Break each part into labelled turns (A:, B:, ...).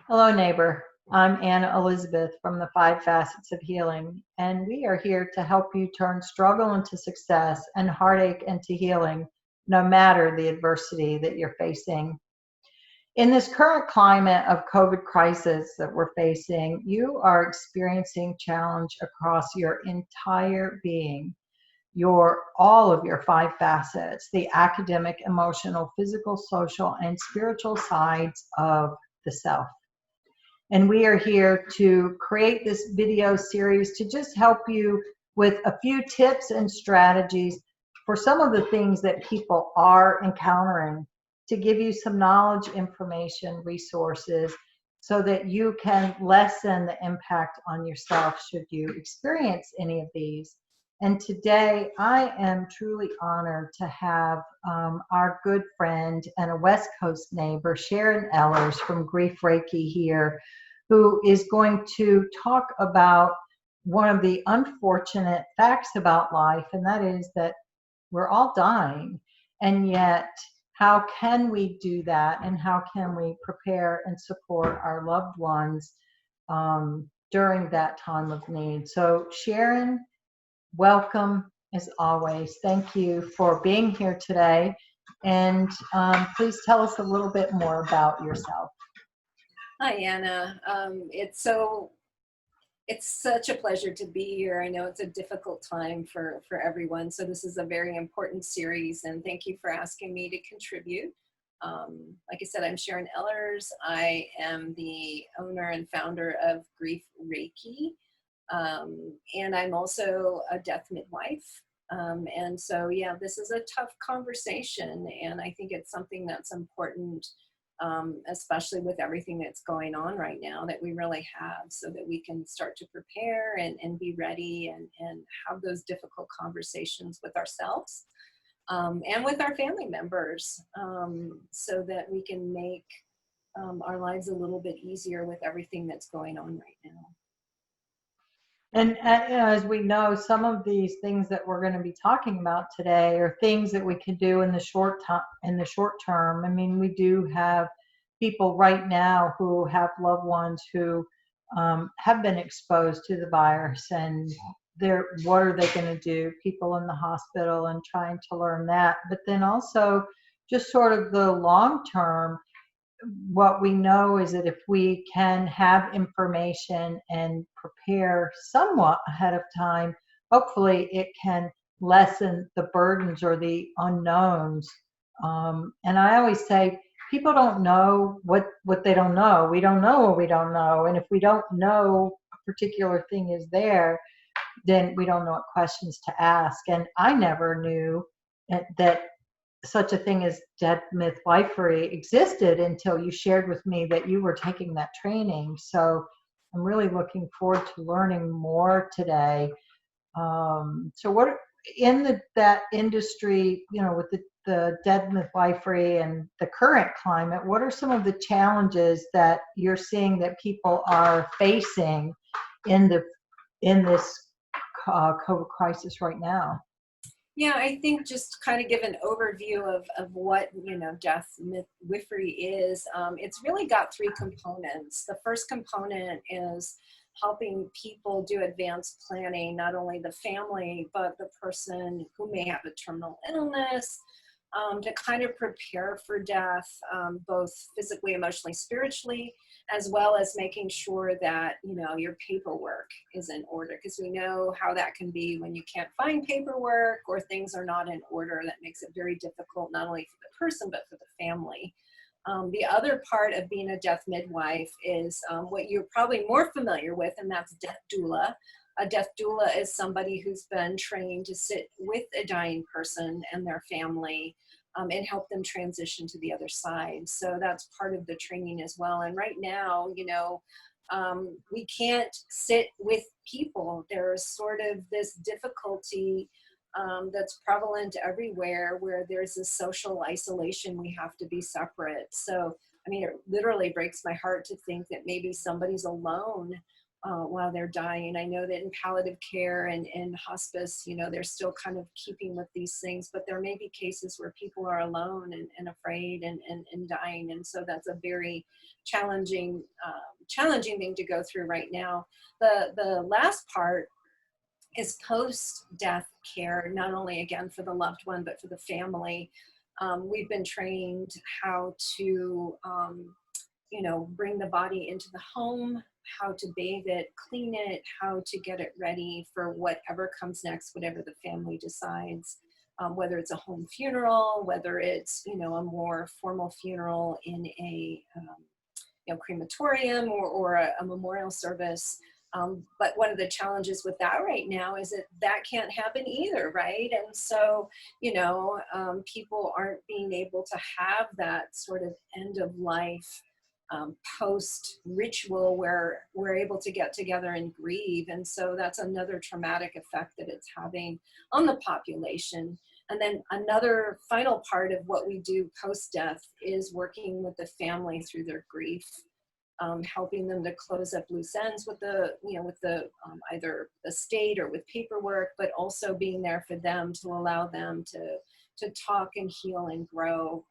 A: Hello, neighbor. I'm Anna Elizabeth from the Five Facets of Healing, and we are here to help you turn struggle into success and heartache into healing, no matter the adversity that you're facing. In this current climate of COVID crisis that we're facing, you are experiencing challenge across your entire being, all of your five facets, the academic, emotional, physical, social, and spiritual sides of the self. And we are here to create this video series to just help you with a few tips and strategies for some of the things that people are encountering, to give you some knowledge, information, resources, so that you can lessen the impact on yourself should you experience any of these. And today I am truly honored to have our good friend and a West Coast neighbor, Sharon Ehlers from Grief Reiki here, who is going to talk about one of the unfortunate facts about life, and that is that we're all dying. And yet, how can we do that? And how can we prepare and support our loved ones during that time of need? So, Sharon, welcome as always. Thank you for being here today. And please tell us a little bit more about yourself.
B: Hi, Anna. It's such a pleasure to be here. I know it's a difficult time for everyone, so this is a very important series, and thank you for asking me to contribute. Like I said, I'm Sharon Ehlers. I am the owner and founder of Grief Reiki, and I'm also a death midwife. And so, yeah, this is a tough conversation, and I think it's something that's important, especially with everything that's going on right now, that we really have, so that we can start to prepare and be ready and have those difficult conversations with ourselves and with our family members, so that we can make our lives a little bit easier with everything that's going on right now.
A: And as we know, some of these things that we're going to be talking about today are things that we can do in the short term. I mean, we do have people right now who have loved ones who have been exposed to the virus, and what are they going to do? People in the hospital and trying to learn that, but then also just sort of the long term. What we know is that if we can have information and prepare somewhat ahead of time, hopefully it can lessen the burdens or the unknowns. And I always say, people don't know what they don't know. We don't know what we don't know. And if we don't know a particular thing is there, then we don't know what questions to ask. And I never knew that such a thing as death midwifery existed until you shared with me that you were taking that training. So I'm really looking forward to learning more today. So what in that industry, with the death midwifery and the current climate, what are some of the challenges that you're seeing that people are facing in this COVID crisis right now?
B: Yeah, I think just kind of give an overview of what, death midwifery is. It's really got three components. The first component is helping people do advanced planning, not only the family, but the person who may have a terminal illness, to kind of prepare for death, both physically, emotionally, spiritually, as well as making sure that, your paperwork is in order, because we know how that can be when you can't find paperwork or things are not in order. That makes it very difficult, not only for the person, but for the family. The other part of being a death midwife is what you're probably more familiar with, and that's death doula. A death doula is somebody who's been trained to sit with a dying person and their family, and help them transition to the other side. So that's part of the training as well. And right now, we can't sit with people. There's sort of this difficulty that's prevalent everywhere, where there's a social isolation. We have to be separate. So, I mean, it literally breaks my heart to think that maybe somebody's alone while they're dying. I know that in palliative care and in hospice, they're still kind of keeping with these things, but there may be cases where people are alone and afraid and dying. And so that's a very challenging thing to go through right now. The last part is post-death care, not only again for the loved one, but for the family. We've been trained how to, bring the body into the home, how to bathe it, clean it, how to get it ready for whatever comes next, whatever the family decides, whether it's a home funeral, whether it's, a more formal funeral in a crematorium or a memorial service. But one of the challenges with that right now is that can't happen either, right? And so, people aren't being able to have that sort of end of life post ritual where we're able to get together and grieve. And so that's another traumatic effect that it's having on the population. And then another final part of what we do post death is working with the family through their grief. Helping them to close up loose ends with either the state or with paperwork, but also being there for them to allow them to talk and heal and grow,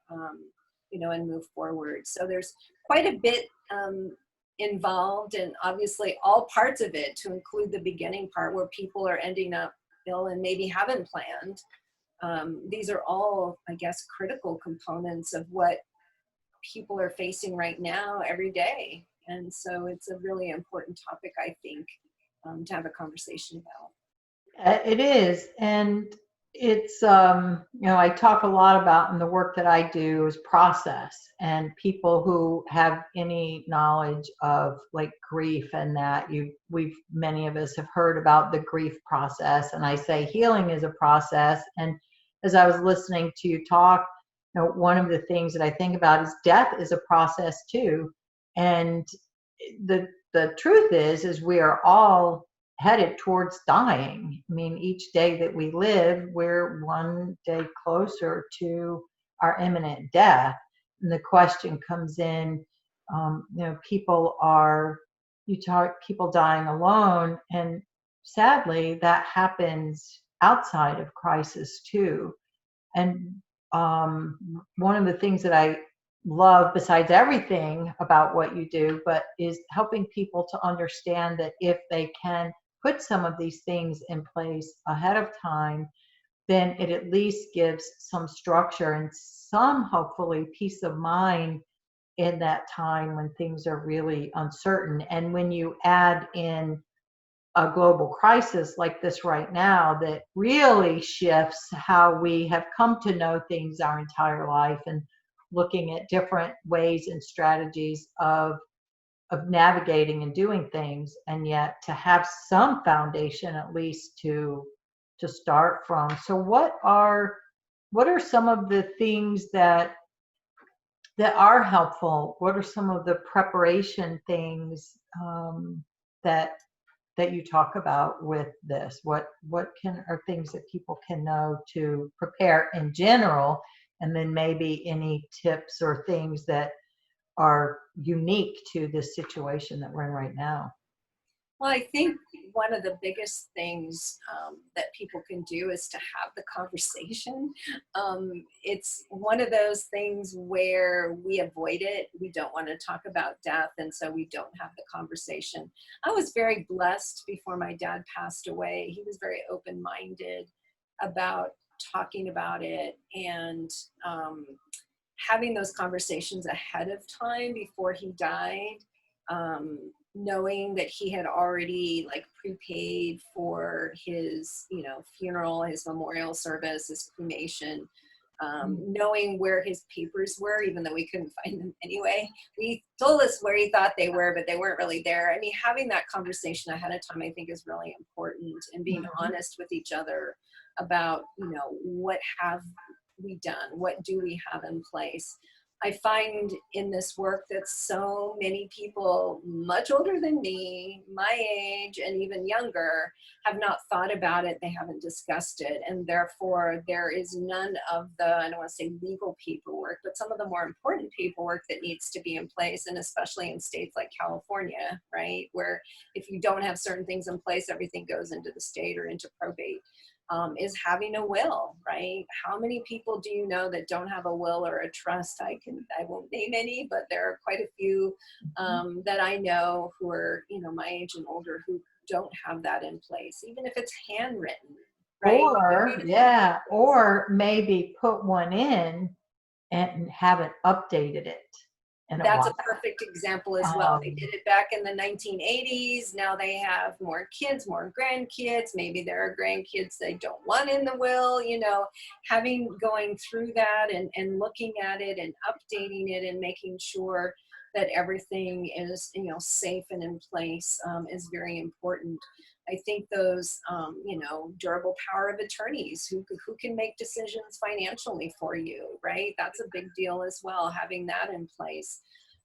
B: and move forward. So there's quite a bit involved, and obviously all parts of it, to include the beginning part where people are ending up ill and maybe haven't planned. These are all, I guess, critical components of what people are facing right now every day. And so it's a really important topic, I think, to have a conversation about.
A: It is. And it's, I talk a lot about in the work that I do is process, and people who have any knowledge of like grief and that many of us have heard about the grief process. And I say healing is a process. And as I was listening to you talk, one of the things that I think about is death is a process too. And the truth is we are all headed towards dying. I mean, each day that we live, we're one day closer to our imminent death. And the question comes in, people dying alone. And sadly, that happens outside of crisis too. And one of the things that I love, besides everything about what you do, but is helping people to understand that if they can put some of these things in place ahead of time, then it at least gives some structure and some, hopefully, peace of mind in that time when things are really uncertain. And when you add in a global crisis like this right now that really shifts how we have come to know things our entire life, and looking at different ways and strategies of navigating and doing things, and yet to have some foundation at least to start from. So what are some of the things that are helpful? What are some of the preparation things that you talk about with this? What are things that people can know to prepare in general, and then maybe any tips or things that are unique to this situation that we're in right now?
B: Well, I think one of the biggest things that people can do is to have the conversation. It's one of those things where we avoid it. We don't want to talk about death, and so we don't have the conversation. I was very blessed before my dad passed away. He was very open-minded about talking about it and having those conversations ahead of time before he died. Knowing that he had already like prepaid for his, funeral, his memorial service, his cremation, knowing where his papers were, even though we couldn't find them anyway. He told us where he thought they were, but they weren't really there. I mean, having that conversation ahead of time, I think, is really important, and being honest with each other about, what have we done? What do we have in place? I find in this work that so many people much older than me, my age, and even younger have not thought about it. They haven't discussed it. And therefore, there is none of the, I don't want to say legal paperwork, but some of the more important paperwork that needs to be in place. And especially in states like California, right? Where if you don't have certain things in place, everything goes into the state or into probate. Is having a will, right? How many people do you know that don't have a will or a trust? I won't name any, but there are quite a few that I know who are, my age and older, who don't have that in place, even if it's handwritten, right?
A: Or maybe put one in and haven't updated it in a
B: That's a
A: while.
B: perfect example as well. They did it back in the 1980s. Now they have more kids, more grandkids. Maybe there are grandkids they don't want in the will, going through that and looking at it and updating it and making sure that everything is, safe and in place is very important. I think those, durable power of attorneys who can make decisions financially for you, right? That's a big deal as well, having that in place.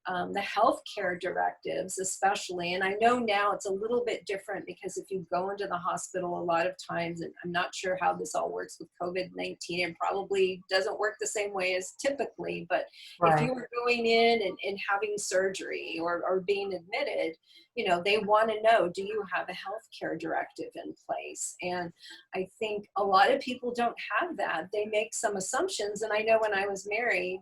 B: The healthcare directives, especially, and I know now it's a little bit different because if you go into the hospital a lot of times, and I'm not sure how this all works with COVID-19, it probably doesn't work the same way as typically, but if you were going in and having surgery or being admitted, they want to know, do you have a healthcare directive in place? And I think a lot of people don't have that. They make some assumptions, and I know when I was married,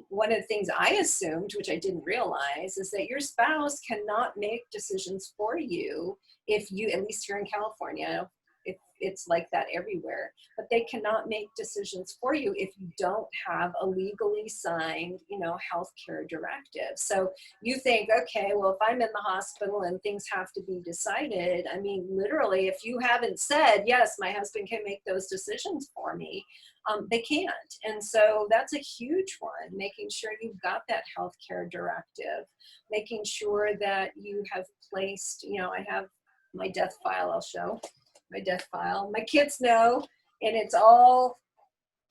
B: one of the things I assumed, which I didn't realize, is that your spouse cannot make decisions for you if you, at least here in California, if it's like that everywhere, but they cannot make decisions for you if you don't have a legally signed, healthcare directive. So you think, okay, well, if I'm in the hospital and things have to be decided, I mean, literally, if you haven't said, yes, my husband can make those decisions for me, they can't. And so that's a huge one, making sure you've got that healthcare directive, making sure that you have placed, I have my death file, I'll show my death file. My kids know, and it's all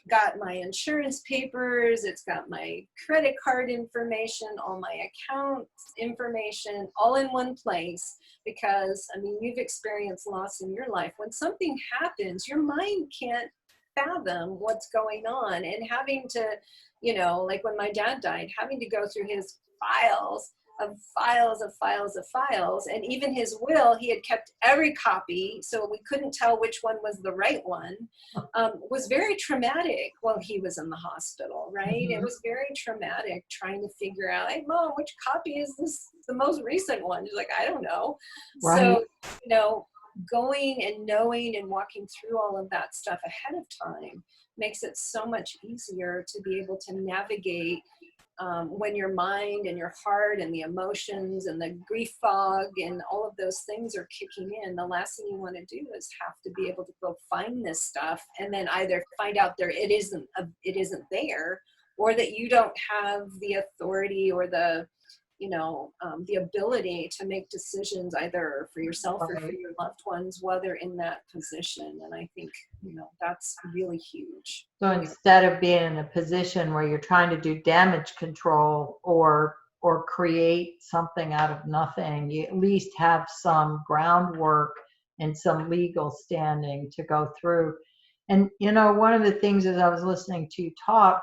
B: got my insurance papers, it's got my credit card information, all my account information, all in one place. Because, I mean, you've experienced loss in your life. When something happens, your mind can't fathom what's going on, and having to, like when my dad died, having to go through his files of files, and even his will, he had kept every copy, so we couldn't tell which one was the right one, was very traumatic while he was in the hospital, right?
A: Mm-hmm.
B: It was very traumatic trying to figure out, hey, Mom, which copy is this, the most recent one? She's like, I don't know.
A: Right.
B: So, going and knowing and walking through all of that stuff ahead of time makes it so much easier to be able to navigate when your mind and your heart and the emotions and the grief fog and all of those things are kicking in. The last thing you want to do is have to be able to go find this stuff and then either find out it isn't there, or that you don't have the authority or the the ability to make decisions either for yourself or for your loved ones while they're in that position. And I think, that's really huge.
A: So instead of being in a position where you're trying to do damage control or create something out of nothing, you at least have some groundwork and some legal standing to go through. And, one of the things as I was listening to you talk,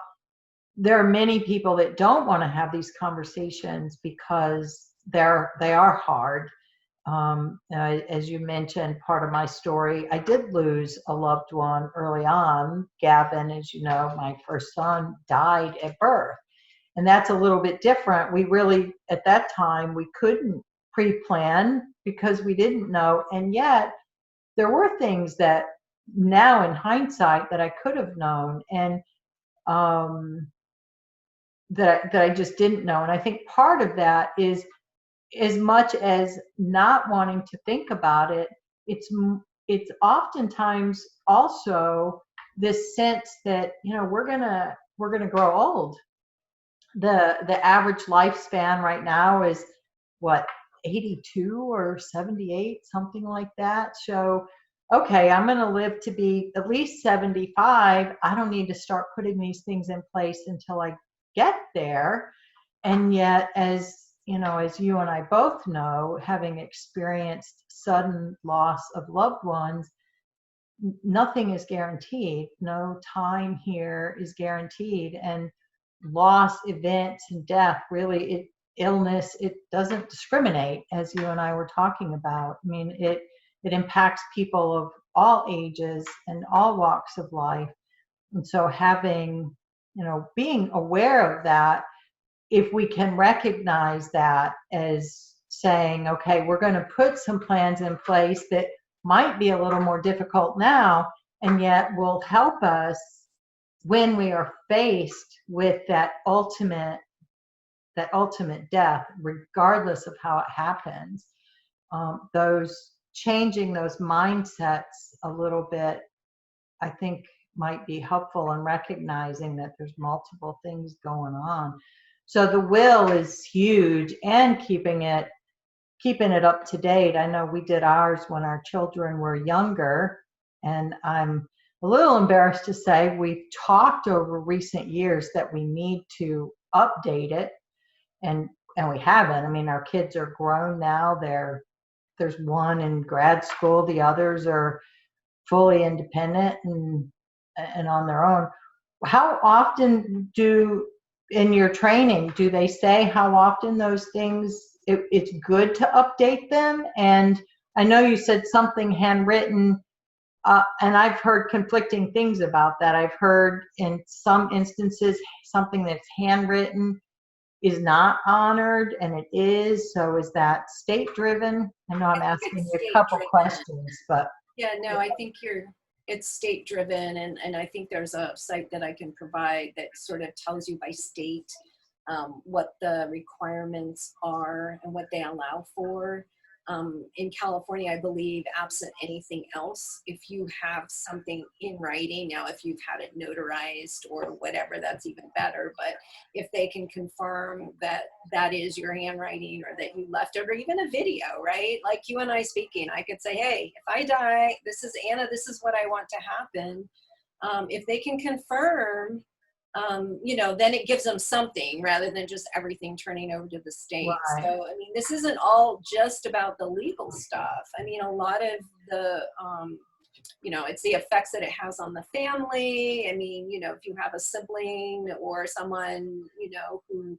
A: there are many people that don't want to have these conversations because they are hard. As you mentioned, part of my story, I did lose a loved one early on. Gavin, as you know, my first son, died at birth. And that's a little bit different. We really, at that time, we couldn't pre-plan because we didn't know. And yet there were things that now in hindsight that I could have known. And that I just didn't know. And I think part of that is, as much as not wanting to think about it, it's oftentimes also this sense that we're gonna grow old. The average lifespan right now is what, 82 or 78, something like that. So okay, I'm going to live to be at least 75. I don't need to start putting these things in place until I get there. And yet, as as you and I both know, having experienced sudden loss of loved ones, nothing is guaranteed. No time here is guaranteed. And loss, events, and death, really, illness, it doesn't discriminate, as you and I were talking about. I mean, it impacts people of all ages and all walks of life. And so having, being aware of that, if we can recognize that as saying, okay, we're going to put some plans in place that might be a little more difficult now, and yet will help us when we are faced with that ultimate death, regardless of how it happens. Those changing those mindsets a little bit, I think, might be helpful in recognizing that there's multiple things going on. So the will is huge, and keeping it up to date. I know we did ours when our children were younger, and I'm a little embarrassed to say we've talked over recent years that we need to update it, and we haven't. I mean, our kids are grown now. There's one in grad school, the others are fully independent and on their own. How often in your training, do they say how often those things, it's good to update them? And I know you said something handwritten, and I've heard conflicting things about that. I've heard in some instances something that's handwritten is not honored, and it is. So is that state driven? I know I'm asking you a couple questions, but
B: yeah, no, I think it's state driven, and I think there's a site that I can provide that sort of tells you by state what the requirements are and what they allow for. In California, I believe, absent anything else, if you have something in writing, now if you've had it notarized or whatever, that's even better. But if they can confirm that that is your handwriting, or that you left it, or even a video, right? Like you and I speaking, I could say, hey, if I die, this is Anna, this is what I want to happen. If they can confirm, then it gives them something rather than just everything turning over to the state.
A: right.
B: So, I mean, this isn't all just about the legal stuff. I mean, a lot of the, it's the effects that it has on the family. I mean, if you have a sibling or someone, who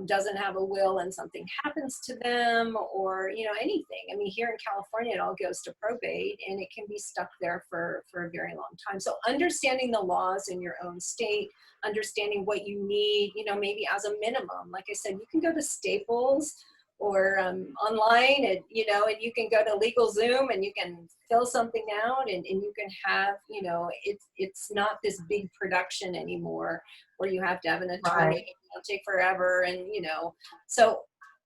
B: doesn't have a will and something happens to them, or anything. I mean, here in California it all goes to probate, and it can be stuck there for a very long time. So understanding the laws in your own state, understanding what you need, maybe as a minimum, like I said, you can go to Staples or online, and and you can go to LegalZoom and you can fill something out, and you can have, it's not this big production anymore where you have to have an attorney.
A: Right.
B: It'll take forever, and so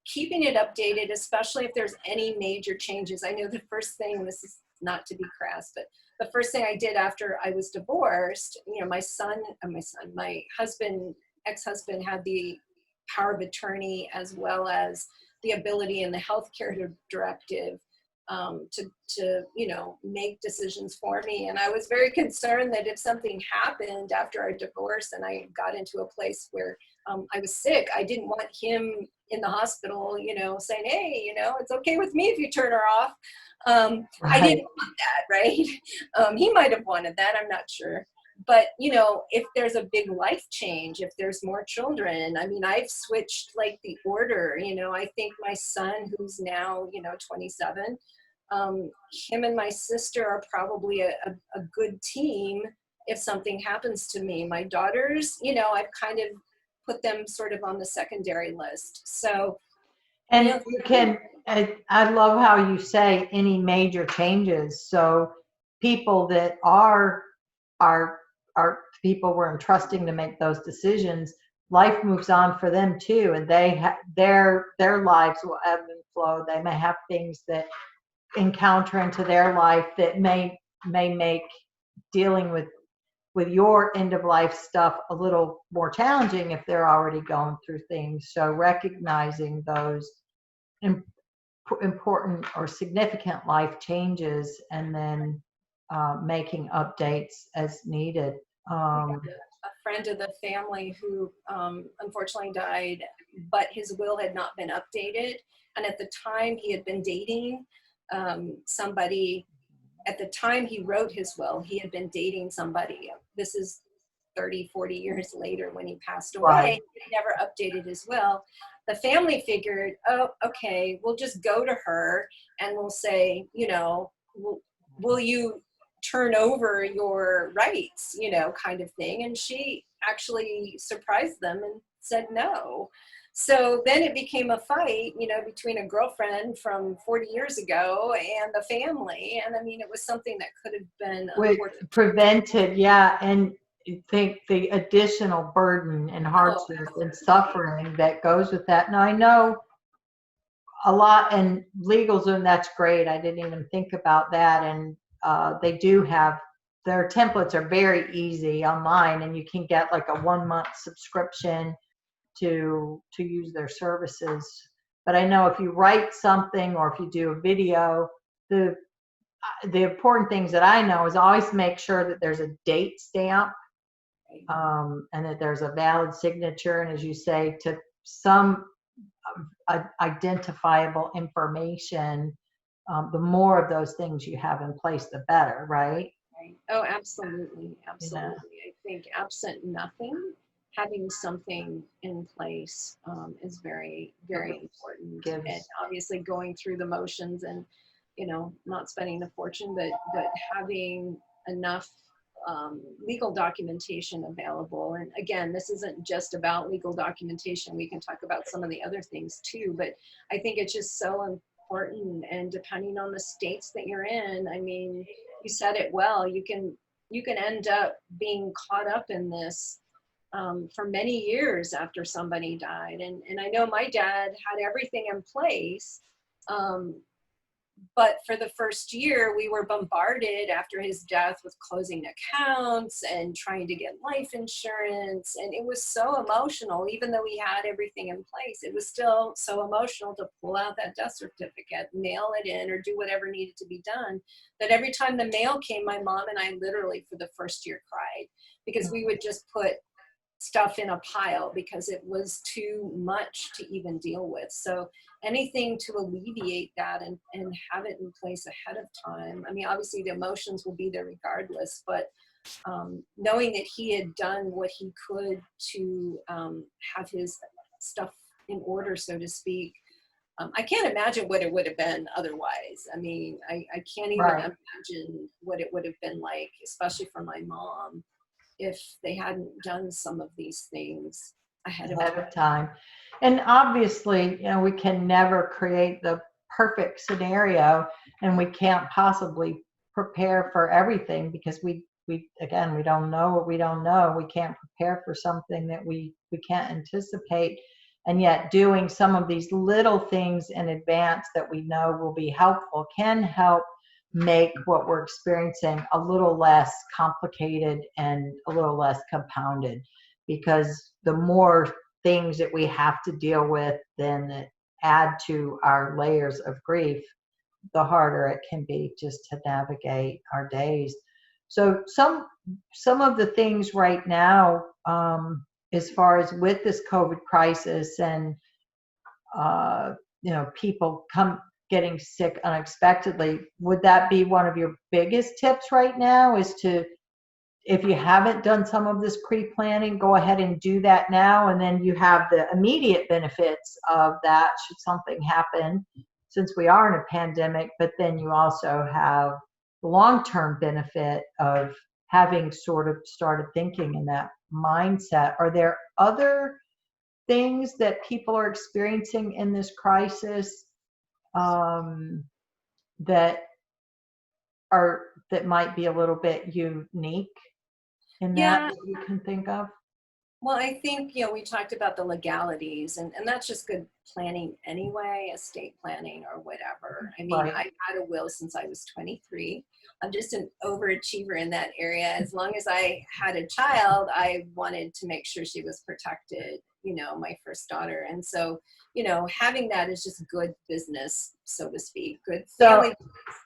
B: keeping it updated, especially if there's any major changes. I know the first thing, this is not to be crass, but the first thing I did after I was divorced, my ex-husband had the power of attorney as well as the ability in the healthcare directive to make decisions for me. And I was very concerned that if something happened after our divorce and I got into a place where I was sick, I didn't want him in the hospital, saying, hey, it's okay with me if you turn her off.
A: Right.
B: I didn't want that, right? He might have wanted that, I'm not sure. But, if there's a big life change, if there's more children, I mean, I've switched like the order, I think my son, who's now, 27, him and my sister are probably a good team if something happens to me. My daughters, I've kind of put them sort of on the secondary list. So,
A: And you can, I love how you say any major changes. So people that are people we're entrusting to make those decisions, life moves on for them too, and their lives will ebb and flow. They may have things that encounter into their life that may make dealing with your end of life stuff a little more challenging if they're already going through things. So recognizing those important or significant life changes, and then making updates as needed.
B: a friend of the family who unfortunately died, but his will had not been updated. And at the time he had been dating somebody, at the time he wrote his will, he had been dating somebody. This is 30, 40 years later when he passed away.
A: Right.
B: He never updated his will. The family figured, oh, okay, we'll just go to her and we'll say, you know, will you turn over your rights, you know, kind of thing. And she actually surprised them and said no. So then it became a fight, you know, between a girlfriend from 40 years ago and the family. And I mean, it was something that could have been
A: prevented, yeah. And I think the additional burden and hardship and suffering that goes with that. Now, I know a lot in LegalZoom, that's great. I didn't even think about that. And they do have, their templates are very easy online, and you can get like a 1-month subscription to use their services. But I know if you write something or if you do a video, the important things that I know is always make sure that there's a date stamp, and that there's a valid signature, and as you say, to some identifiable information. The more of those things you have in place, the better, right?
B: Right. Oh, absolutely. Absolutely. Yeah. I think absent nothing, having something in place is very, very important. And obviously going through the motions and, you know, not spending a fortune, but having enough legal documentation available. And again, this isn't just about legal documentation. We can talk about some of the other things too, but I think it's just so important. And depending on the states that you're in, I mean, you said it well, you can end up being caught up in this for many years after somebody died. And I know my dad had everything in place. But for the first year, we were bombarded after his death with closing accounts and trying to get life insurance. And it was so emotional, even though we had everything in place, it was still so emotional to pull out that death certificate, mail it in, or do whatever needed to be done. That every time the mail came, my mom and I literally for the first year cried, because we would just put stuff in a pile because it was too much to even deal with. So anything to alleviate that and have it in place ahead of time. I mean, obviously the emotions will be there regardless, but knowing that he had done what he could to have his stuff in order, so to speak, I can't imagine what it would have been otherwise. I mean, I can't even imagine what it would have been like, especially for my mom, if they hadn't done some of these things ahead of time.
A: And obviously, you know, we can never create the perfect scenario, and we can't possibly prepare for everything because we again, we don't know what we don't know. We can't prepare for something that we can't anticipate. And yet doing some of these little things in advance that we know will be helpful can help make what we're experiencing a little less complicated and a little less compounded, because the more things that we have to deal with then that add to our layers of grief, the harder it can be just to navigate our days. So some of the things right now, as far as with this COVID crisis and you know, people getting sick unexpectedly, would that be one of your biggest tips right now, is to, if you haven't done some of this pre-planning, go ahead and do that now, and then you have the immediate benefits of that should something happen, since we are in a pandemic, but then you also have the long-term benefit of having sort of started thinking in that mindset. Are there other things that people are experiencing in this crisis that might be a little bit unique in that you can think of?
B: Well, I think, you know, we talked about the legalities, and that's just good planning anyway, estate planning or whatever. I mean, I've had a will since I was 23. I'm just an overachiever in that area. As long as I had a child, I wanted to make sure she was protected, you know, my first daughter. And so, you know, having that is just good business, so to speak, good family,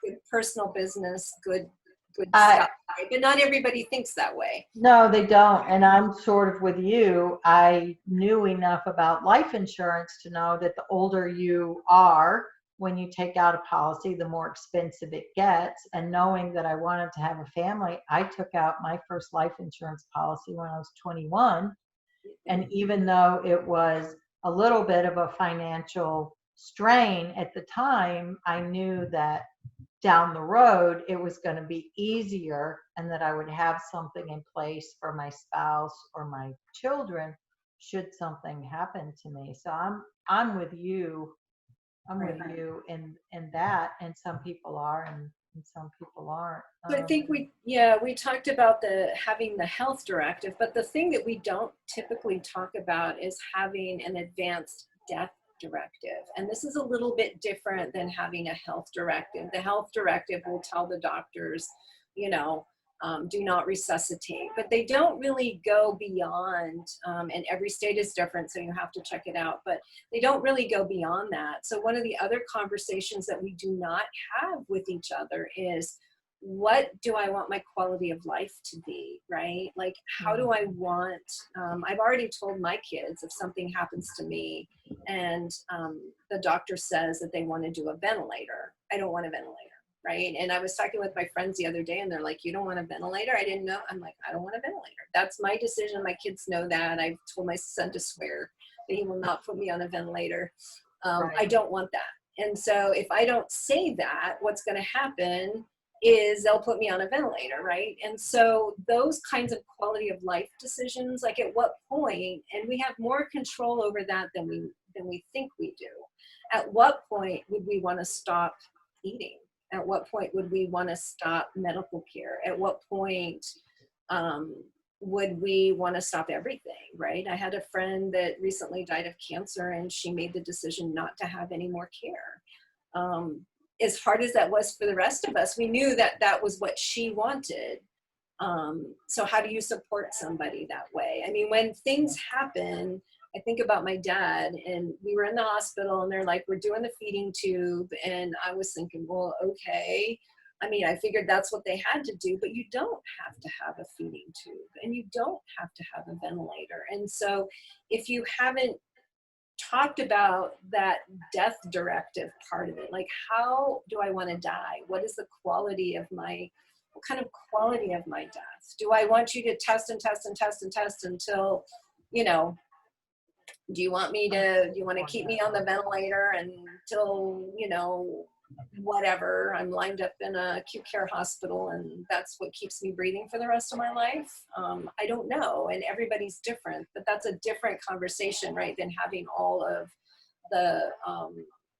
B: good personal business, good would
A: I,
B: stop by, but not everybody thinks that way.
A: no, they don't. And I'm sort of with you. I knew enough about life insurance to know that the older you are, when you take out a policy, the more expensive it gets. And knowing that I wanted to have a family, I took out my first life insurance policy when I was 21. And even though it was a little bit of a financial strain at the time, I knew that down the road it was going to be easier and that I would have something in place for my spouse or my children should something happen to me. So I'm with you. I'm with
B: Right.
A: you in that, and some people are, and some people aren't.
B: So I think we talked about having the health directive, but the thing that we don't typically talk about is having an advanced death directive. And this is a little bit different than having a health directive. The health directive will tell the doctors, you know, do not resuscitate, but they don't really go beyond, and every state is different, so you have to check it out, but they don't really go beyond that. So one of the other conversations that we do not have with each other is, what do I want my quality of life to be, right? Like, how do I want, I've already told my kids if something happens to me and the doctor says that they want to do a ventilator, I don't want a ventilator, right? And I was talking with my friends the other day and they're like, you don't want a ventilator? I didn't know. I'm like, I don't want a ventilator. That's my decision. My kids know that. I've told my son to swear that he will not put me on a ventilator.
A: Right.
B: I don't want that. And so if I don't say that, what's going to happen is they'll put me on a ventilator, right? And so those kinds of quality of life decisions, like at what point, and we have more control over that than we think we do. At what point would we want to stop eating? At what point would we want to stop medical care? At what point would we want to stop everything, right? I had a friend that recently died of cancer and she made the decision not to have any more care. As hard as that was for the rest of us, we knew that that was what she wanted. So how do you support somebody that way? I mean, when things happen, I think about my dad, and we were in the hospital and they're like, we're doing the feeding tube. And I was thinking, well, okay. I mean, I figured that's what they had to do, but you don't have to have a feeding tube and you don't have to have a ventilator. And so if you haven't talked about that death directive part of it, like, how do I want to die? What is the quality of what kind of quality of my death? Do I want you to test and test and test and test until, do you want to keep me on the ventilator until, whatever, I'm lined up in a acute care hospital and that's what keeps me breathing for the rest of my life? I don't know, and everybody's different, but that's a different conversation, right, than having all of the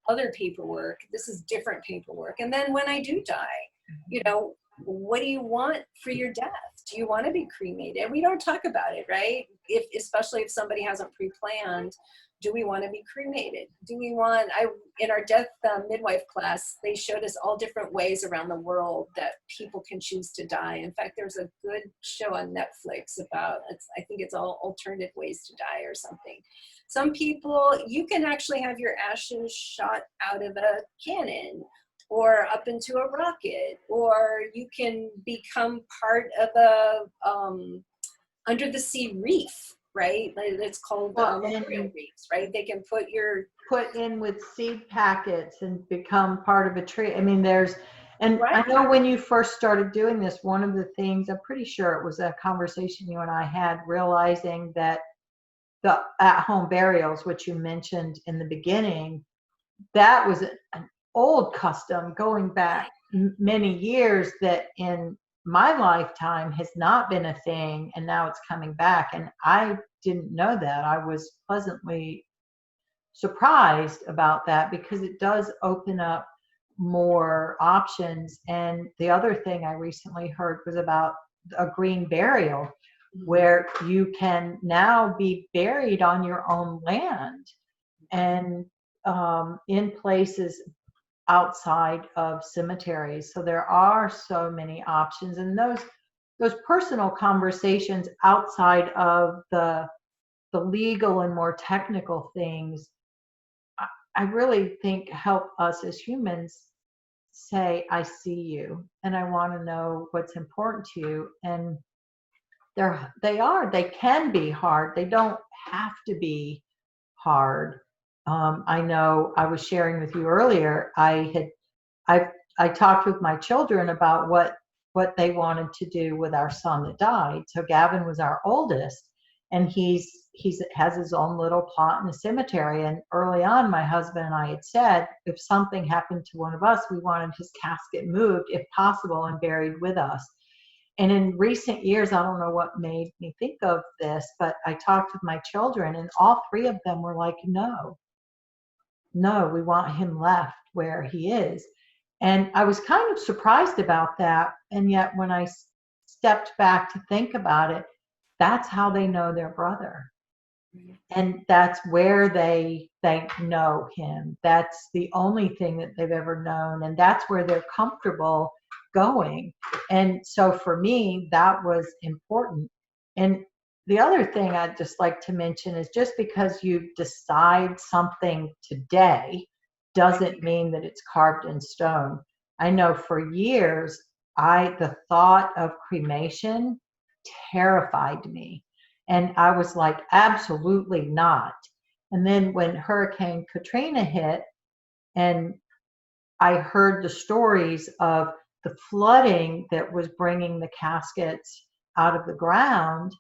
B: other paperwork. This is different paperwork. And then when I do die, what do you want for your death? Do you want to be cremated? We don't talk about it, right? Especially if somebody hasn't pre-planned, do we want to be cremated? In our death midwife class, they showed us all different ways around the world that people can choose to die. In fact, there's a good show on Netflix about, I think it's all alternative ways to die or something. Some people, you can actually have your ashes shot out of a cannon or up into a rocket, or you can become part of a under the sea reef, right? It's called memorial reefs, right? They can put
A: in with seed packets and become part of a tree. I mean, right. I know when you first started doing this, one of the things, I'm pretty sure it was a conversation you and I had, realizing that the at-home burials, which you mentioned in the beginning, that was an old custom going back many years that in my lifetime has not been a thing, and now it's coming back. And I didn't know that. I was pleasantly surprised about that because it does open up more options. And the other thing I recently heard was about a green burial, where you can now be buried on your own land and in places outside of cemeteries. So there are so many options, and those personal conversations outside of the legal and more technical things, I really think help us as humans say, I see you and I want to know what's important to you. And they can be hard. They don't have to be hard. I know I was sharing with you earlier, I talked with my children about what they wanted to do with our son that died. So Gavin was our oldest, and he's has his own little plot in the cemetery. And early on, my husband and I had said, if something happened to one of us, we wanted his casket moved, if possible, and buried with us. And in recent years, I don't know what made me think of this, but I talked with my children, and all three of them were like, no, we want him left where he is. And I was kind of surprised about that. And yet, when I stepped back to think about it, that's how they know their brother. And that's where they know him. That's the only thing that they've ever known. And that's where they're comfortable going. And so for me, that was important. And the other thing I'd just like to mention is just because you decide something today doesn't mean that it's carved in stone. I know for years, the thought of cremation terrified me. And I was like, absolutely not. And then when Hurricane Katrina hit, and I heard the stories of the flooding that was bringing the caskets out of the ground,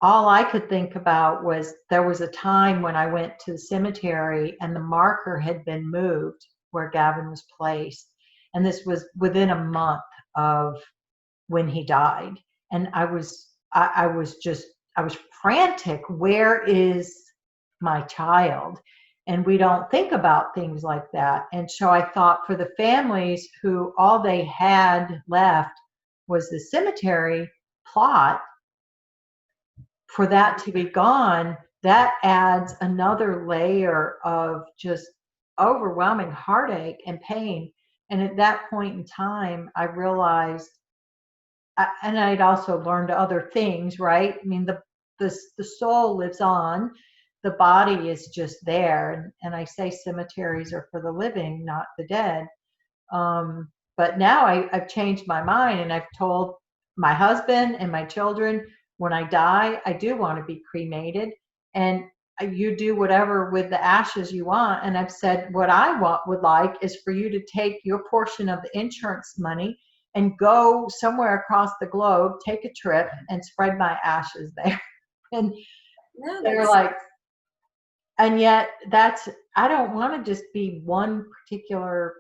A: all I could think about was there was a time when I went to the cemetery and the marker had been moved where Gavin was placed. And this was within a month of when he died. And I was frantic. Where is my child? And we don't think about things like that. And so I thought for the families who all they had left was the cemetery plot, for that to be gone, that adds another layer of just overwhelming heartache and pain. And at that point in time, I realized, and I'd also learned other things, right? I mean, the soul lives on, the body is just there. And I say cemeteries are for the living, not the dead. But now I've changed my mind, and I've told my husband and my children, when I die, I do want to be cremated, and you do whatever with the ashes you want. And I've said what I would like is for you to take your portion of the insurance money and go somewhere across the globe, take a trip, and spread my ashes there. And
B: No,
A: they're like, and yet I don't want to just be one particular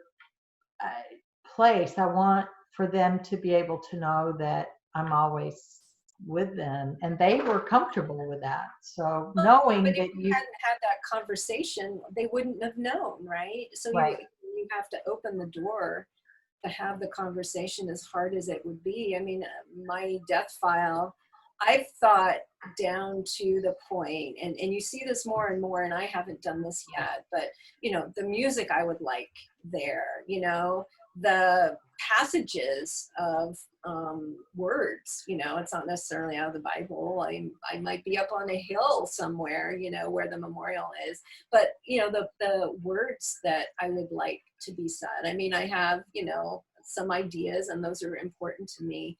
A: place. I want for them to be able to know that I'm always with them, and they were comfortable with that. So knowing
B: but
A: that
B: if you hadn't had that conversation, they wouldn't have known, right? So
A: right.
B: you have to open the door to have the conversation, as hard as it would be. I mean, my death file, I've thought down to the point, and you see this more and more, and I haven't done this yet, but the music I would like there, the passages of words, it's not necessarily out of the Bible. I might be up on a hill somewhere, where the memorial is, but the words that I would like to be said. I mean, I have, some ideas, and those are important to me.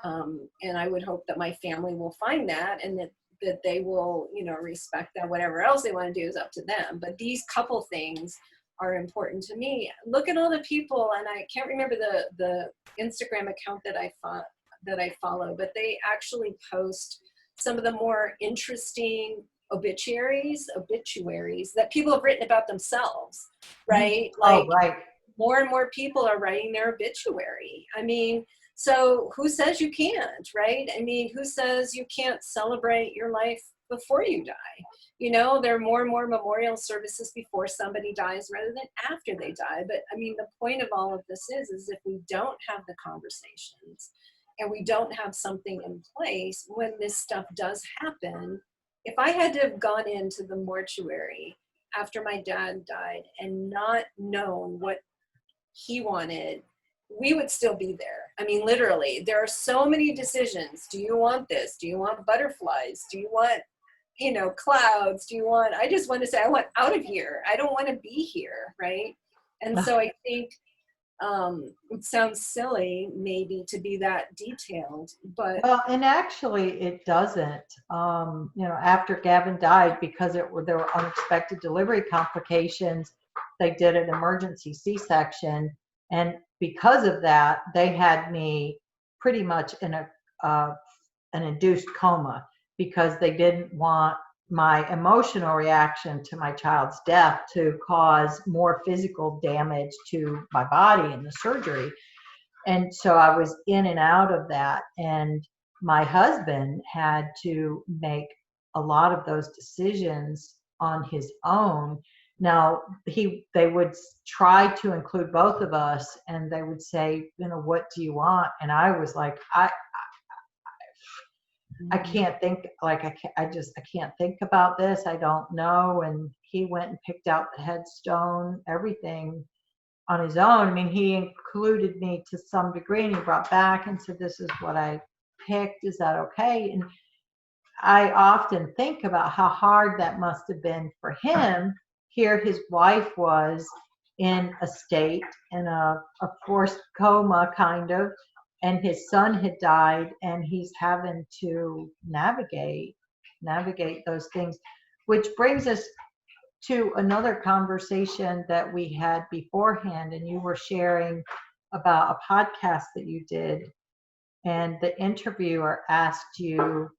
B: And I would hope that my family will find that, and that they will, respect that. Whatever else they want to do is up to them. But these couple things are important to me. Look at all the people, and I can't remember the Instagram account that I follow, but they actually post some of the more interesting obituaries that people have written about themselves, right? Like,
A: right.
B: more and more people are writing their obituary. I mean, so who says you can't, right? I mean, who says you can't celebrate your life before you die? There are more and more memorial services before somebody dies rather than after they die. But I mean, the point of all of this is if we don't have the conversations and we don't have something in place when this stuff does happen. If I had to have gone into the mortuary after my dad died and not known what he wanted, we would still be there. I mean, literally, there are so many decisions. Do you want this? Do you want butterflies? Do you want, clouds? I just want to say, I want out of here. I don't want to be here, right? And so I think It sounds silly maybe to be that detailed, but
A: Well, and actually it doesn't. After Gavin died, because there were unexpected delivery complications, they did an emergency C-section, and because of that, they had me pretty much in uh, an induced coma because they didn't want my emotional reaction to my child's death to cause more physical damage to my body in the surgery. And so I was in and out of that. And my husband had to make a lot of those decisions on his own. Now, they would try to include both of us, and they would say, what do you want? And I was like, I can't think, like, I can't think about this. I don't know. And he went and picked out the headstone, everything on his own. I mean, he included me to some degree, and he brought back and said, this is what I picked. Is that okay? And I often think about how hard that must have been for him. Here, his wife was in a state, in a forced coma, kind of, and his son had died, and he's having to navigate those things, which brings us to another conversation that we had beforehand, and you were sharing about a podcast that you did, and the interviewer asked you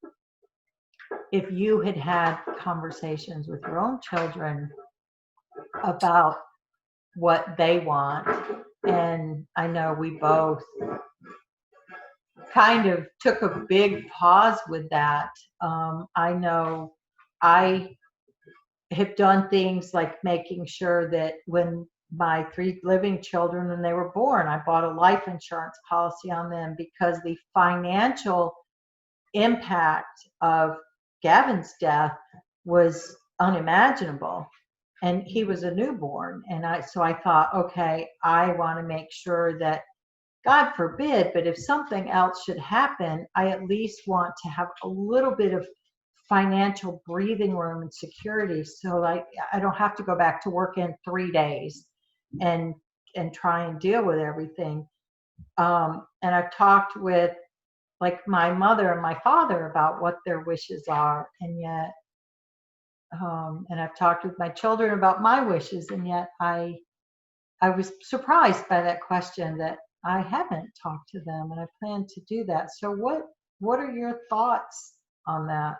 A: if you had had conversations with your own children about what they want. And I know we both kind of took a big pause with that. I know I have done things like making sure that when my 3 living children, when they were born, I bought a life insurance policy on them because the financial impact of Gavin's death was unimaginable. And he was a newborn. So I thought, okay, I want to make sure that, God forbid, but if something else should happen, I at least want to have a little bit of financial breathing room and security, so I don't have to go back to work in 3 days and try and deal with everything. And I've talked with, like, my mother and my father about what their wishes are, and yet and I've talked with my children about my wishes, and yet I was surprised by that question, that I haven't talked to them, and I plan to do that. So what are your thoughts on that?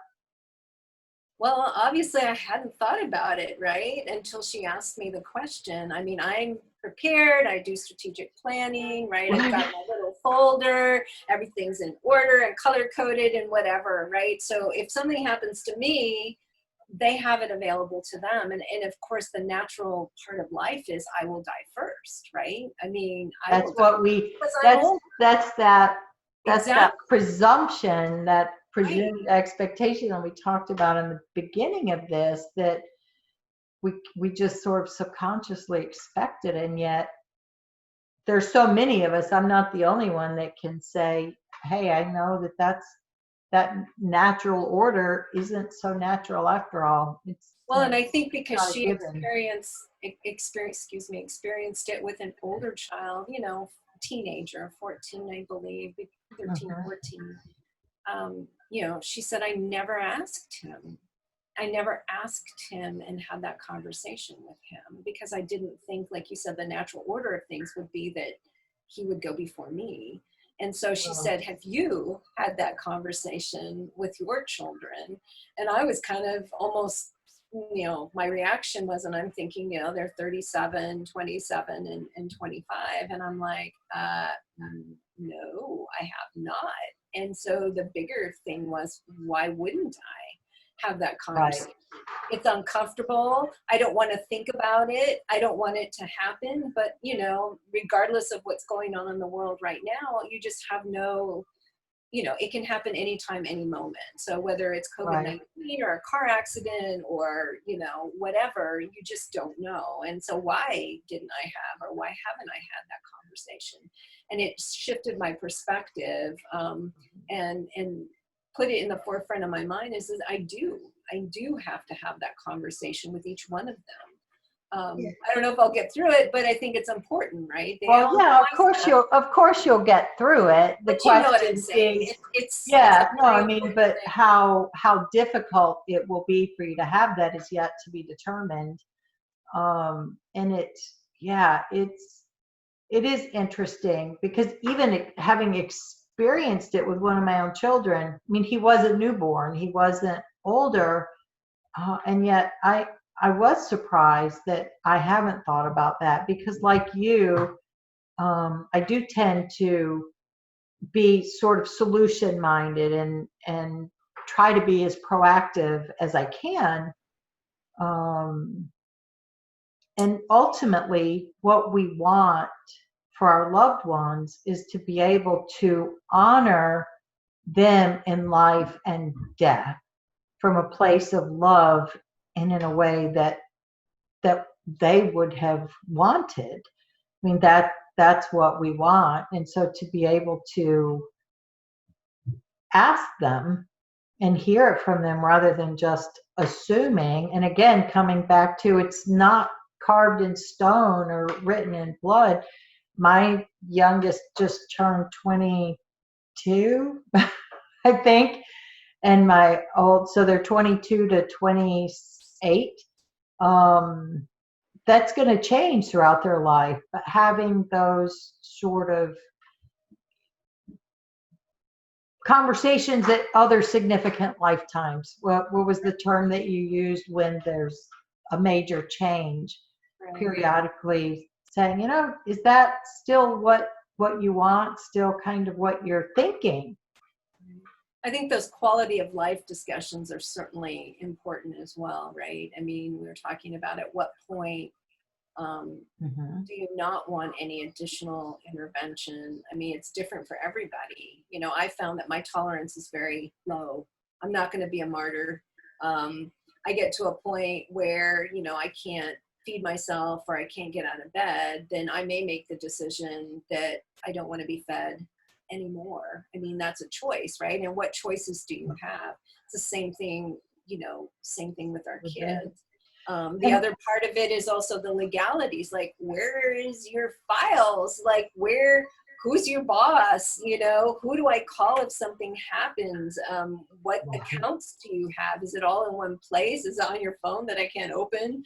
B: well, obviously I hadn't thought about it, right? Until she asked me the question. I mean, I'm prepared, I do strategic planning, right? I've got my little folder, everything's in order and color coded and whatever, right? So if something happens to me, they have it available to them. And of course, the natural part of life is I will die first, right? I mean, I
A: That's
B: will die
A: what we,
B: because I'm old.
A: that's that
B: Exactly.
A: presumption, that
B: Right.
A: presumed expectation that we talked about in the beginning of this, that we just sort of subconsciously expect it. And yet there's so many of us, I'm not the only one that can say, hey, I know that natural order isn't so natural after all. It's
B: Well, and I think because
A: not a
B: she
A: given.
B: experienced it with an older child, teenager, 14, I believe, 13,
A: Mhm.
B: 14. She said, I never asked him. I never asked him and had that conversation with him because I didn't think, like you said, the natural order of things would be that he would go before me. And so she
A: Well,
B: said, have you had that conversation with your children? And I was kind of almost, my reaction was, and I'm thinking, they're 37, 27, and 25. And I'm like, no, I have not. And so the bigger thing was, why wouldn't I have that
A: right,
B: conversation? It's uncomfortable. I don't want to think about it. I don't want it to happen. But, regardless of what's going on in the world right now, you just have no, it can happen anytime, any moment. So whether it's
A: right.
B: COVID-19 or a car accident or, whatever, you just don't know. And so why didn't I have, or why haven't I had that conversation? And it shifted my perspective, and put it in the forefront of my mind is that I do have to have that conversation with each one of them. I don't know if I'll get through it, but I think it's important, right? They
A: Well,
B: all
A: yeah,
B: realize that.
A: of course you'll get through it. The
B: But you know what I'm
A: question
B: saying.
A: is,
B: It's a
A: yeah, no,
B: very
A: I mean,
B: important
A: but
B: thing.
A: how difficult it will be for you to have that is yet to be determined. And yeah, it is interesting because even having experienced it with one of my own children, I mean, he wasn't newborn, he wasn't older, and yet I was surprised that I haven't thought about that because, like you, I do tend to be sort of solution minded and try to be as proactive as I can. Um, and ultimately, what we want for our loved ones is to be able to honor them in life and death from a place of love and in a way that they would have wanted. I mean, that's what we want. And so to be able to ask them and hear it from them rather than just assuming, and again, coming back to it's not carved in stone or written in blood. My youngest just turned 22, I think, and my old, so they're 22 to 28. Um, that's going to change throughout their life, but having those sort of conversations at other significant lifetimes. What was the term that you used when there's a major change?
B: Right.
A: Periodically saying, is that still what you want? Still kind of what you're thinking?
B: I think those quality of life discussions are certainly important as well, right? I mean, we were talking about at what point
A: Mm-hmm.
B: do you not want any additional intervention? I mean, it's different for everybody. I found that my tolerance is very low. I'm not going to be a martyr. I get to a point where, I can't feed myself or I can't get out of bed, then I may make the decision that I don't want to be fed anymore. I mean, that's a choice, right? And what choices do you have? It's the same thing, same thing with our
A: Mm-hmm.
B: kids. The other part of it is also the legalities, like where is your files? Like who's your boss? Who do I call if something happens? What accounts do you have? Is it all in one place? Is it on your phone that I can't open?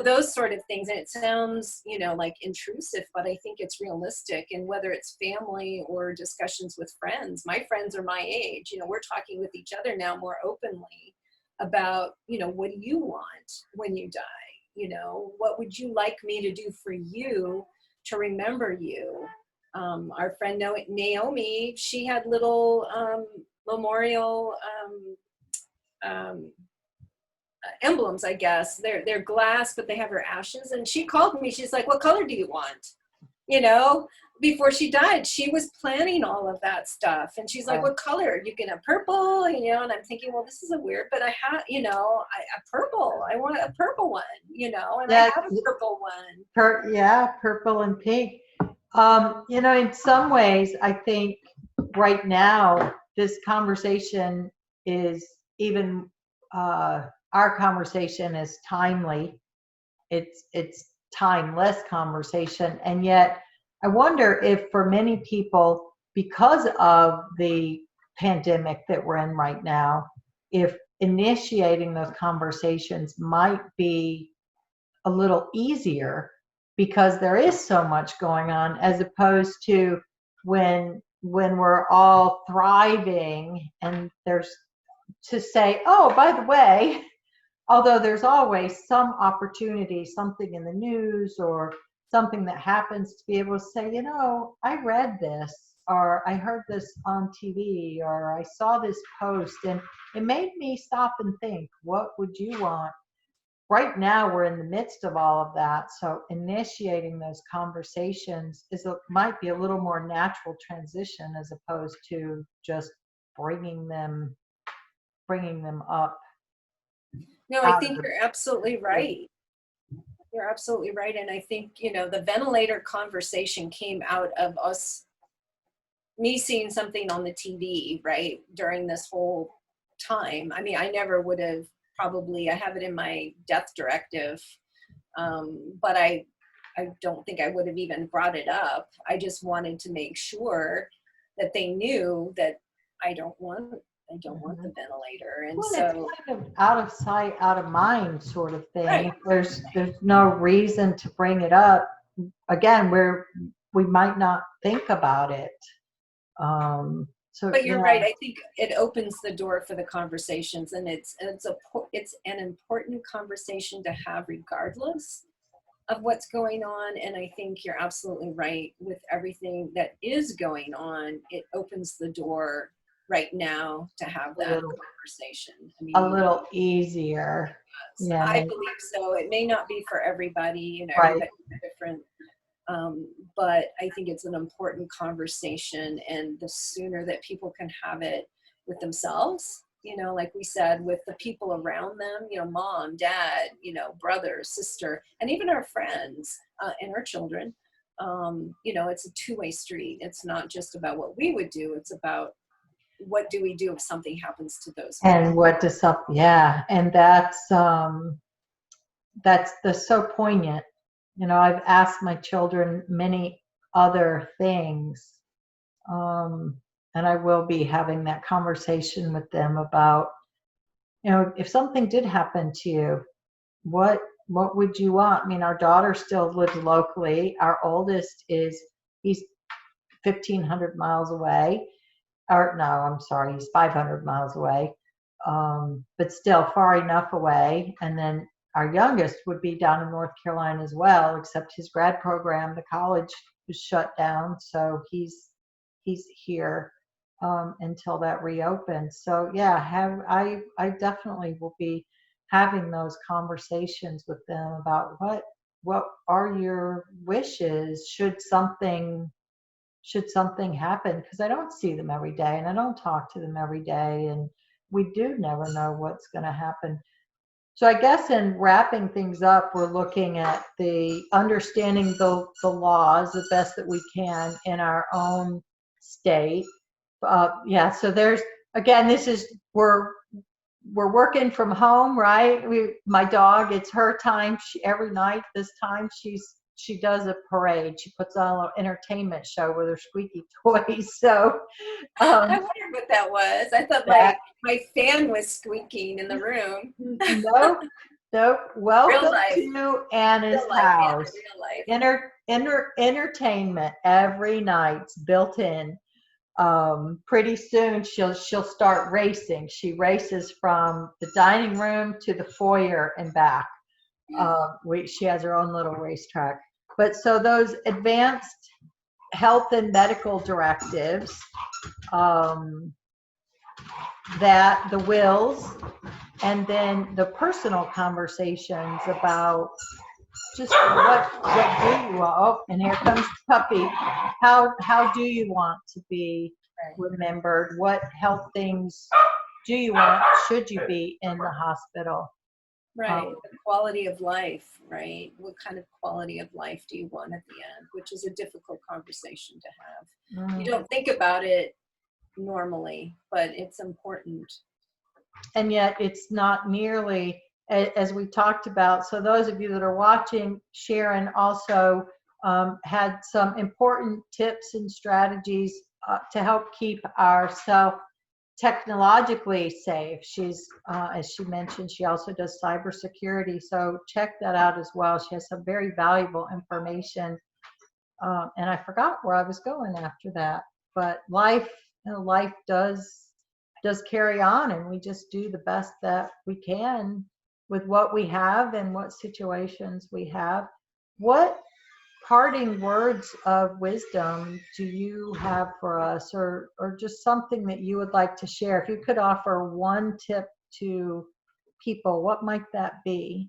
B: Those sort of things. And it sounds, like intrusive, but I think it's realistic. And whether it's family or discussions with friends, my friends are my age, we're talking with each other now more openly about, what do you want when you die? What would you like me to do for you to remember you? Our friend Naomi, she had little memorial emblems, I guess. They're glass, but they have her ashes. And she called me. She's like, what color do you want? Before she died, she was planning all of that stuff. And she's like, what color? You can have purple, and I'm thinking, well, this is a weird, but I have, a purple. I want a purple one, and I have a purple one.
A: Purple and pink. In some ways, I think right now this conversation is even our conversation is timely. It's timeless conversation, and yet I wonder if for many people, because of the pandemic that we're in right now, if initiating those conversations might be a little easier because there is so much going on as opposed to when we're all thriving and there's to say, oh, by the way, although there's always some opportunity, something in the news or something that happens to be able to say, I read this or I heard this on TV or I saw this post and it made me stop and think, what would you want? Right now we're in the midst of all of that, so initiating those conversations might be a little more natural transition as opposed to just bringing them up.
B: No, I think you're absolutely right. You're absolutely right. And I think, the ventilator conversation came out of me seeing something on the TV, right, during this whole time. I mean, I never would have I have it in my death directive But I don't think I would have even brought it up. I just wanted to make sure that they knew that I don't want
A: Mhm.
B: the ventilator. And
A: Well, it's
B: so,
A: kind of out of sight, out of mind sort of thing.
B: right.
A: If there's no reason to bring it up. Again, we might not think about it. So
B: But you're
A: yeah,
B: right. I think it opens the door for the conversations, and it's an important conversation to have regardless of what's going on. And I think you're absolutely right with everything that is going on. It opens the door right now to have
A: a
B: that
A: little
B: conversation. I
A: a
B: mean,
A: little easier. Yeah,
B: I believe so. It may not be for everybody, you know,
A: right.
B: everybody's different. But I think it's an important conversation, and the sooner that people can have it with themselves, you know, like we said, with the people around them, you know, mom, dad, you know, brother, sister, and even our friends and our children, you know, it's a two-way street. It's not just about what we would do. It's about what do we do if something happens to those people.
A: And what does up? Yeah, and that's so poignant. You know, I've asked my children many other things, um, and I will be having that conversation with them about, you know, if something did happen to you, what what would you want? I mean, our daughter still lives locally. Our oldest he's 1,500 miles away. Or no, I'm sorry, he's 500 miles away, but still far enough away. And then our youngest would be down in North Carolina as well, except his grad program, the college was shut down, so he's here until that reopens. So yeah, I definitely will be having those conversations with them about what are your wishes should something happen, because I don't see them every day and I don't talk to them every day, and we do never know what's going to happen. So I guess in wrapping things up, we're looking at the understanding the laws the best that we can in our own state. Yeah, so there's again, this is we're working from home, right? My dog, it's her time. Every night this time she does a parade. She puts on a little entertainment show with her squeaky toys. So
B: I
A: um,
B: wondered what that was. I thought
A: that
B: my fan was squeaking in the room.
A: nope, nope.
B: Real
A: Welcome
B: life,
A: to Anna's
B: real life, Anna,
A: house.
B: real life.
A: Entertainment every night's built in. Pretty soon she'll start racing. She races from the dining room to the foyer and back. She has her own little racetrack. But so those advanced health and medical directives, um, that the wills, and then the personal conversations about just what do you want? Oh, and here comes the puppy. How do you want to be remembered? What health things do you want? Should you be in the hospital?
B: Right, the quality of life, right? What kind of quality of life do you want at the end? Which is a difficult conversation to have. You don't think about it normally, but it's important.
A: And yet it's not nearly as we talked about. So those of you that are watching, Sharon also had some important tips and strategies to help keep ourselves technologically safe. She's, as she mentioned, she also does cybersecurity. So check that out as well. She has some very valuable information. And I forgot where I was going after that, but life does carry on, and we just do the best that we can with what we have and what situations we have. What parting words of wisdom do you have for us, or just something that you would like to share? If you could offer one tip to people, what might that be?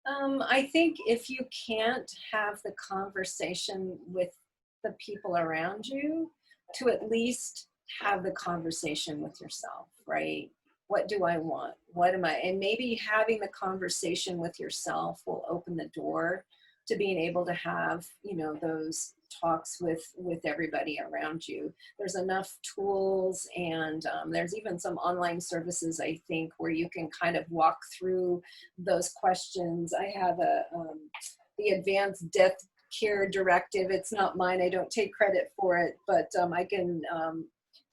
B: I think if you can't have the conversation with the people around you, to at least have the conversation with yourself, right? What do I want? What am I? And maybe having the conversation with yourself will open the door to being able to have, you know, those talks with everybody around you. There's enough tools, and there's even some online services, I think, where you can kind of walk through those questions. I have the Advanced Death Care Directive. It's not mine. I don't take credit for it, but I can,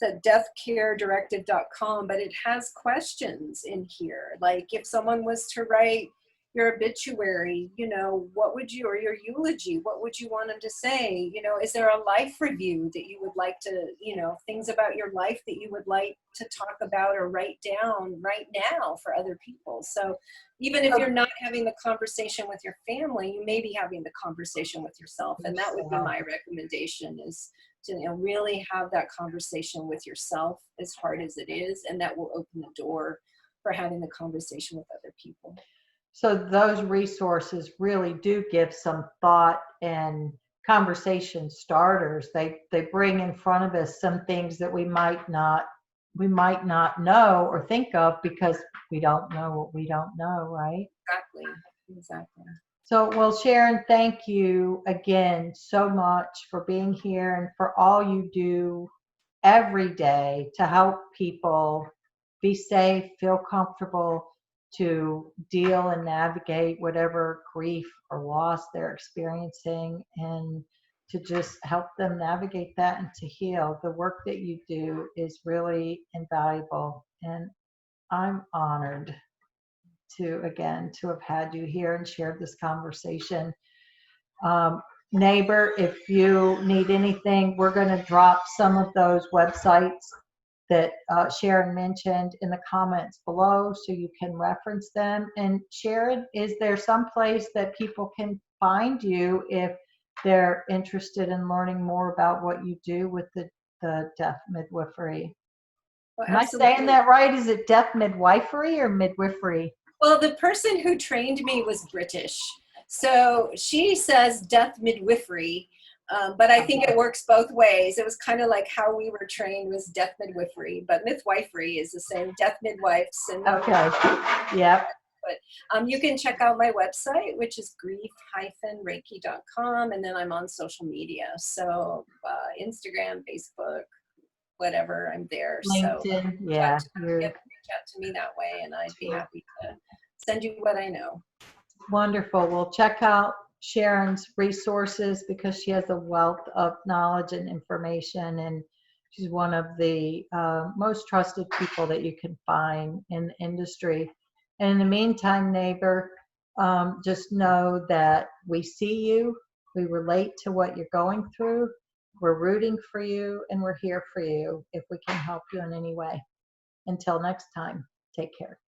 B: the deathcaredirective.com, but it has questions in here. Like if someone was to write your obituary, you know, what would you, or your eulogy, what would you want them to say? You know, is there a life review that you would like to, you know, things about your life that you would like to talk about or write down right now for other people? So even if you're not having the conversation with your family, you may be having the conversation with yourself. And that would be my recommendation, is to, you know, really have that conversation with yourself, as hard as it is, and that will open the door for having the conversation with other people.
A: So those resources really do give some thought and conversation starters. They bring in front of us some things that we might not know or think of, because we don't know what we don't know, right?
B: Exactly.
A: So, well, Sharon, thank you again so much for being here and for all you do every day to help people be safe, feel comfortable, to deal and navigate whatever grief or loss they're experiencing, and to just help them navigate that and to heal. The work that you do is really invaluable, and I'm honored to have had you here and shared this conversation. Neighbor, if you need anything, we're going to drop some of those websites that Sharon mentioned in the comments below, so you can reference them. And Sharon, is there some place that people can find you if they're interested in learning more about what you do with the death midwifery?
B: Well,
A: am I saying that right? Is it death midwifery or midwifery?
B: Well, the person who trained me was British, so she says death midwifery, but I think it works both ways. It was kind of like how we were trained was death midwifery, but midwifery is the same, death midwives. And
A: okay, yep.
B: But you can check out my website, which is grief-reiki.com, and then I'm on social media, so Instagram, Facebook, whatever, I'm there.
A: LinkedIn,
B: so
A: yeah.
B: reach out to me that way, and I'd be happy to send you what I know.
A: Wonderful. Well, check out Sharon's resources, because she has a wealth of knowledge and information, and she's one of the most trusted people that you can find in the industry. And in the meantime, neighbor, just know that we see you, we relate to what you're going through, we're rooting for you, and we're here for you if we can help you in any way. Until next time, take care.